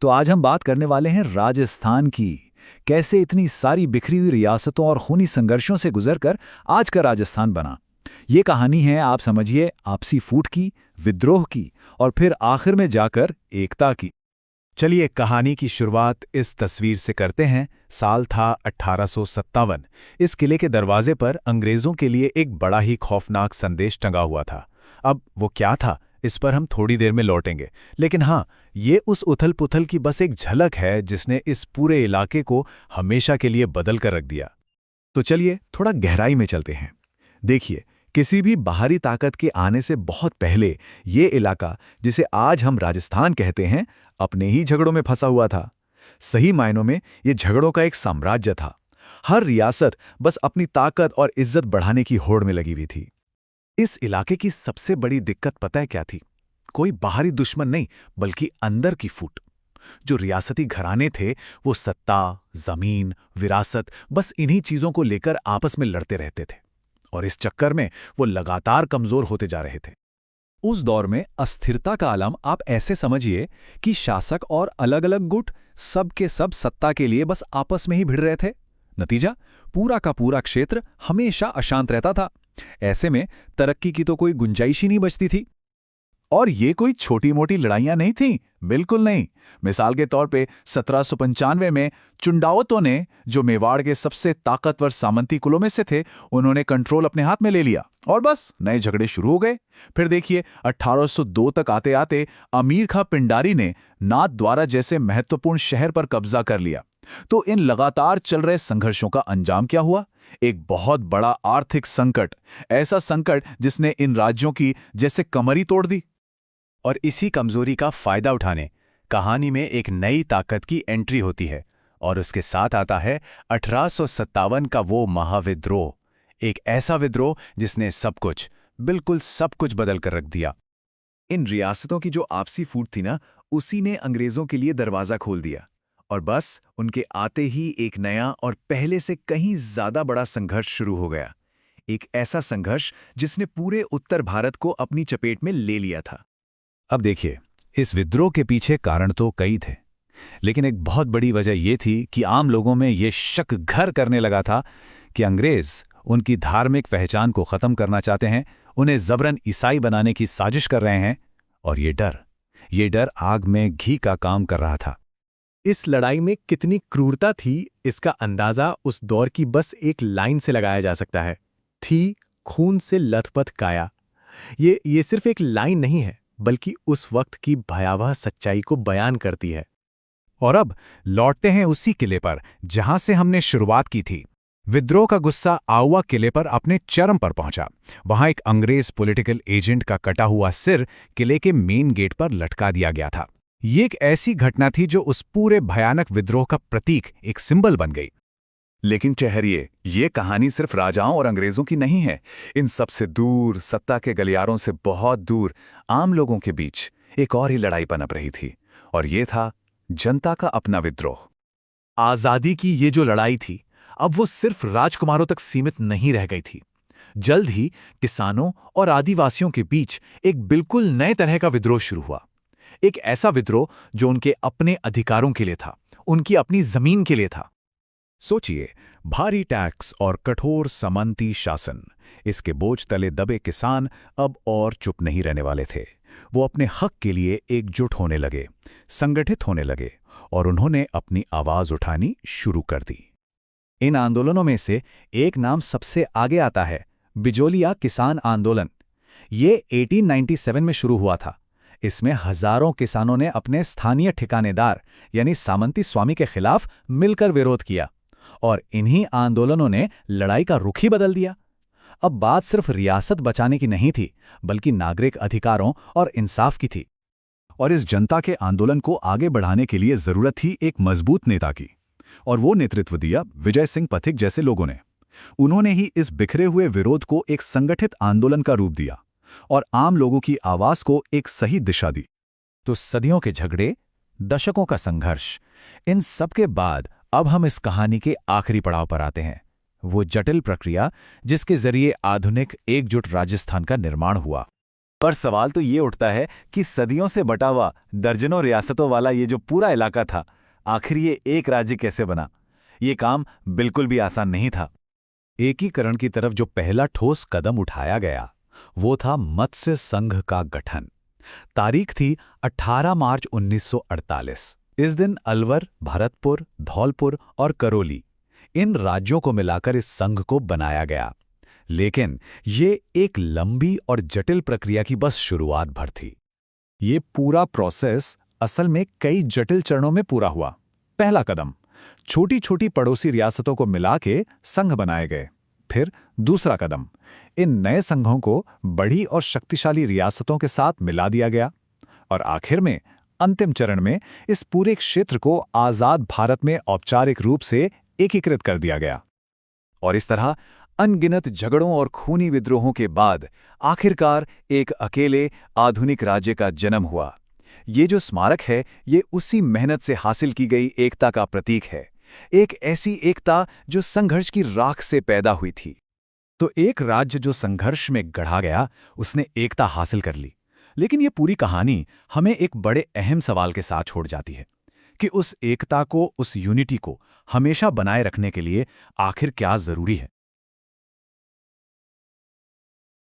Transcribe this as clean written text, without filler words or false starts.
तो आज हम बात करने वाले हैं राजस्थान की। कैसे इतनी सारी बिखरी हुई रियासतों और खूनी संघर्षों से गुजरकर आज का राजस्थान बना। ये कहानी है, आप समझिए, आपसी फूट की, विद्रोह की और फिर आखिर में जाकर एकता की। चलिए कहानी की शुरुआत इस तस्वीर से करते हैं। साल था 1857। इस किले के दरवाजे पर अंग्रेजों के लिए एक बड़ा ही खौफनाक संदेश टंगा हुआ था। अब वो क्या था, इस पर हम थोड़ी देर में लौटेंगे, लेकिन हाँ, ये उस उथल-पुथल की बस एक झलक है जिसने इस पूरे इलाके को हमेशा के लिए बदल कर रख दिया। तो चलिए थोड़ा गहराई में चलते हैं। देखिए, किसी भी बाहरी ताकत के आने से बहुत पहले ये इलाका, जिसे आज हम राजस्थान कहते हैं, अपने ही झगड़ों में फंसा हुआ था। सही मायनों में ये झगड़ों का एक साम्राज्य था। हर रियासत बस अपनी ताकत और इज्जत बढ़ाने की होड़ में लगी हुई थी। इस इलाके की सबसे बड़ी दिक्कत पता है क्या थी? कोई बाहरी दुश्मन नहीं, बल्कि अंदर की फूट। जो रियासती घराने थे, वो सत्ता, जमीन, विरासत, बस इन्हीं चीजों को लेकर आपस में लड़ते रहते थे, और इस चक्कर में वो लगातार कमजोर होते जा रहे थे। उस दौर में अस्थिरता का आलम आप ऐसे समझिए कि शासक और अलग-अलग गुट सब के सब सत्ता के लिए बस आपस में ही भिड़ रहे थे। नतीजा, पूरा का पूरा क्षेत्र हमेशा अशांत रहता था। ऐसे में तरक्की की तो कोई गुंजाइश ही नहीं बचती थी। और ये कोई छोटी मोटी लड़ाइयां नहीं थीं, बिल्कुल नहीं। मिसाल के तौर पे 1795 में चुंडावतों ने, जो मेवाड़ के सबसे ताकतवर सामंती कुलों में से थे, उन्होंने कंट्रोल अपने हाथ में ले लिया और बस नए झगड़े शुरू हो गए। फिर देखिए, 1802 तक आते आते अमीर खां पिंडारी ने नाथद्वारा जैसे महत्वपूर्ण शहर पर कब्जा कर लिया। तो इन लगातार चल रहे संघर्षों का अंजाम क्या हुआ? एक बहुत बड़ा आर्थिक संकट, ऐसा संकट जिसने इन राज्यों की जैसे कमर ही तोड़ दी। और इसी कमजोरी का फायदा उठाने कहानी में एक नई ताकत की एंट्री होती है, और उसके साथ आता है 1857 का वो महाविद्रोह। एक ऐसा विद्रोह जिसने सब कुछ, बिल्कुल सब कुछ बदल कर रख दिया। इन रियासतों की जो आपसी फूट थी ना, उसी ने अंग्रेजों के लिए दरवाजा खोल दिया। और बस उनके आते ही एक नया और पहले से कहीं ज्यादा बड़ा संघर्ष शुरू हो गया। एक ऐसा संघर्ष जिसने पूरे उत्तर भारत को अपनी चपेट में ले लिया था। अब देखिए, इस विद्रोह के पीछे कारण तो कई थे, लेकिन एक बहुत बड़ी वजह यह थी कि आम लोगों में यह शक घर करने लगा था कि अंग्रेज उनकी धार्मिक पहचान को खत्म करना चाहते हैं, उन्हें जबरन ईसाई बनाने की साजिश कर रहे हैं। और ये डर आग में घी का काम कर रहा था। इस लड़ाई में कितनी क्रूरता थी, इसका अंदाजा उस दौर की बस एक लाइन से लगाया जा सकता है। थी खून से लथपथ काया। ये सिर्फ एक लाइन नहीं है, बल्कि उस वक्त की भयावह सच्चाई को बयान करती है। और अब लौटते हैं उसी किले पर जहां से हमने शुरुआत की थी। विद्रोह का गुस्सा आउवा किले पर अपने चरम पर पहुंचा। वहां एक अंग्रेज पॉलिटिकल एजेंट का कटा हुआ सिर किले के मेन गेट पर लटका दिया गया था। ये एक ऐसी घटना थी जो उस पूरे भयानक विद्रोह का प्रतीक, एक सिंबल बन गई। लेकिन ठहरिए, ये कहानी सिर्फ राजाओं और अंग्रेजों की नहीं है। इन सबसे दूर, सत्ता के गलियारों से बहुत दूर, आम लोगों के बीच एक और ही लड़ाई पनप रही थी, और ये था जनता का अपना विद्रोह। आजादी की ये जो लड़ाई थी, अब वो सिर्फ राजकुमारों तक सीमित नहीं रह गई थी। जल्द ही किसानों और आदिवासियों के बीच एक बिल्कुल नए तरह का विद्रोह शुरू हुआ। एक ऐसा विद्रोह जो उनके अपने अधिकारों के लिए था, उनकी अपनी जमीन के लिए था। सोचिए, भारी टैक्स और कठोर सामंती शासन, इसके बोझ तले दबे किसान अब और चुप नहीं रहने वाले थे। वो अपने हक के लिए एकजुट होने लगे, संगठित होने लगे, और उन्होंने अपनी आवाज उठानी शुरू कर दी। इन आंदोलनों में से एक नाम सबसे आगे आता है, बिजोलिया किसान आंदोलन। ये 1897 में शुरू हुआ था। इसमें हजारों किसानों ने अपने स्थानीय ठिकानेदार यानी सामंती स्वामी के खिलाफ मिलकर विरोध किया, और इन्हीं आंदोलनों ने लड़ाई का रुख ही बदल दिया। अब बात सिर्फ रियासत बचाने की नहीं थी, बल्कि नागरिक अधिकारों और इंसाफ की थी। और इस जनता के आंदोलन को आगे बढ़ाने के लिए जरूरत थी एक मजबूत नेता की, और वो नेतृत्व दिया विजय सिंह पथिक जैसे लोगों ने। उन्होंने ही इस बिखरे हुए विरोध को एक संगठित आंदोलन का रूप दिया और आम लोगों की आवाज को एक सही दिशा दी। तो सदियों के झगड़े, दशकों का संघर्ष, इन सब के बाद अब हम इस कहानी के आखिरी पड़ाव पर आते हैं, वो जटिल प्रक्रिया जिसके जरिए आधुनिक एकजुट राजस्थान का निर्माण हुआ। पर सवाल तो ये उठता है कि सदियों से बटा हुआ दर्जनों रियासतों वाला ये जो पूरा इलाका था, आखिर ये एक राज्य कैसे बना? ये काम बिल्कुल भी आसान नहीं था। एकीकरण की तरफ जो पहला ठोस कदम उठाया गया वो था मत्स्य संघ का गठन। तारीख थी 18 मार्च 1948। इस दिन अलवर, भरतपुर, धौलपुर और करौली, इन राज्यों को मिलाकर इस संघ को बनाया गया। लेकिन ये एक लंबी और जटिल प्रक्रिया की बस शुरुआत भर थी। ये पूरा प्रोसेस असल में कई जटिल चरणों में पूरा हुआ। पहला कदम, छोटी छोटी पड़ोसी रियासतों को मिला के संघ बनाए गए। फिर दूसरा कदम, इन नए संघों को बड़ी और शक्तिशाली रियासतों के साथ मिला दिया गया। और आखिर में, अंतिम चरण में, इस पूरे क्षेत्र को आजाद भारत में औपचारिक रूप से एकीकृत कर दिया गया। और इस तरह अनगिनत झगड़ों और खूनी विद्रोहों के बाद आखिरकार एक अकेले आधुनिक राज्य का जन्म हुआ। ये जो स्मारक है, ये उसी मेहनत से हासिल की गई एकता का प्रतीक है। एक ऐसी एकता जो संघर्ष की राख से पैदा हुई थी। तो एक राज्य जो संघर्ष में गढ़ा गया, उसने एकता हासिल कर ली। लेकिन ये पूरी कहानी हमें एक बड़े अहम सवाल के साथ छोड़ जाती है कि उस एकता को, उस यूनिटी को हमेशा बनाए रखने के लिए आखिर क्या जरूरी है।